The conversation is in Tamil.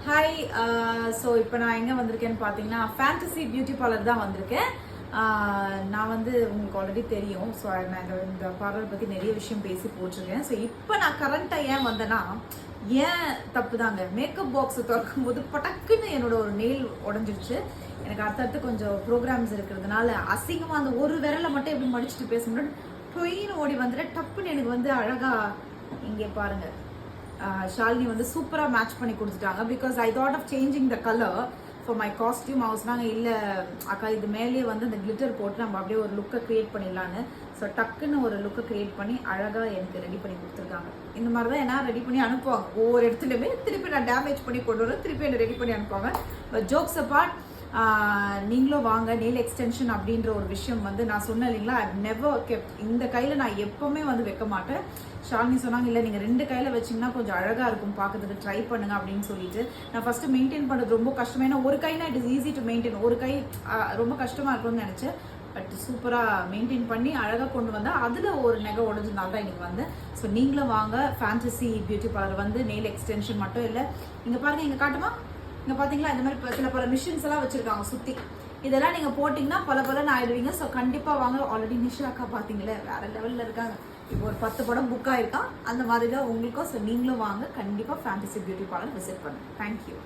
ஹாய். ஸோ இப்போ நான் எங்கே வந்திருக்கேன்னு பார்த்தீங்கன்னா ஃபேண்டசி பியூட்டி பார்லர் தான் வந்திருக்கேன். நான் வந்து உங்களுக்கு ஆல்ரெடி தெரியும். ஸோ நான் இந்த பார்லர் பற்றி நிறைய விஷயம் பேசி போட்டிருக்கேன். ஸோ இப்போ நான் கரண்ட்டாக ஏன் வந்தேன்னா, ஏன் தப்பு தாங்க, மேக்கப் பாக்ஸை திறக்கும் போது பட்டக்குன்னு என்னோட ஒரு நெயில் உடஞ்சிடுச்சு. எனக்கு அடுத்தடுத்து கொஞ்சம் ப்ரோக்ராம்ஸ் இருக்கிறதுனால அசிங்கமாக அந்த ஒரு விரலை மட்டும் எப்படி மடிச்சுட்டு பேச முடியும், பொயின்னு ஓடி வந்துட்டேன். டப்புன்னு எனக்கு வந்து அழகாக இங்கே பாருங்கள், ஷாலினி வந்து சூப்பராக மேட்ச் பண்ணி கொடுத்துட்டாங்க. Because I thought of changing the colour for my costume. அவசனாங்க இல்லை அக்கா, இது மேலேயே வந்து அந்த கிளிட்டர் போட்டு நம்ம அப்படியே ஒரு லுக்கை க்ரியேட் பண்ணிடலான்னு. ஸோ டக்குன்னு ஒரு லுக்கை க்ரியேட் பண்ணி அழகாக எனக்கு ரெடி பண்ணி கொடுத்துருக்காங்க. இந்த மாதிரி தான் என்ன ரெடி பண்ணி அனுப்புவாங்க ஒவ்வொரு இடத்துலையுமே. திருப்பி நான் டேமேஜ் பண்ணி கொண்டு வரேன், திருப்பி என்னை ரெடி பண்ணி அனுப்புவாங்க. பட் ஜோக்ஸ் அப்பார்ட், நீங்களும் வாங்க. நெயில் எக்ஸ்டென்ஷன் அப்படின்ற ஒரு விஷயம் வந்து நான் சொன்னேன் இல்லைங்களா, ஐ நெவர் கெப்ட். இந்த கையில் நான் எப்போவுமே வந்து வைக்க மாட்டேன். ஷாலினி சொன்னாங்க, இல்லை நீங்கள் 2 கையில் வச்சிங்கன்னா கொஞ்சம் அழகாக இருக்கும் பார்க்கறதுக்கு, ட்ரை பண்ணுங்க அப்படின்னு சொல்லிட்டு. நான் ஃபஸ்ட்டு மெயின்டைன் பண்ணுறது ரொம்ப கஷ்டம். ஏன்னா ஒரு கைனா it is easy to maintain, ஒரு கை ரொம்ப கஷ்டமாக இருக்கும்னு நினச்சேன். பட் சூப்பராக மெயின்டைன் பண்ணி அழகாக கொண்டு வந்தால் அதில் ஒரு நகை உடஞ்சதுனால தான் இன்றைக்கி வந்தேன். ஸோ நீங்களும் வாங்க. ஃபேண்டசி பியூட்டி பார்லர் வந்து நெயில் எக்ஸ்டென்ஷன் மட்டும் இல்லை, இங்கே பாருங்கள், இங்கே காட்டுமா, இங்கே பார்த்தீங்களா, இந்த மாதிரி சில பல மிஷின்ஸ் எல்லாம் வச்சுருக்காங்க சுற்றி. இதெல்லாம் நீங்கள் போட்டிங்கன்னா பலன்னு ஆயிடுவீங்க. ஸோ கண்டிப்பாக வாங்க. ஆல்ரெடி நிஷா அக்கா பார்த்தீங்களே வேறு லெவலில் இருக்காங்க. இப்போ ஒரு 10 படம் புக் ஆகிருக்கான், அந்த மாதிரி தான் உங்களுக்கும். ஸோ நீங்களும் வாங்க, கண்டிப்பாக ஃபேண்டசி பியூட்டி பார்லர் விசிட் பண்ணுங்க. தேங்க்யூ.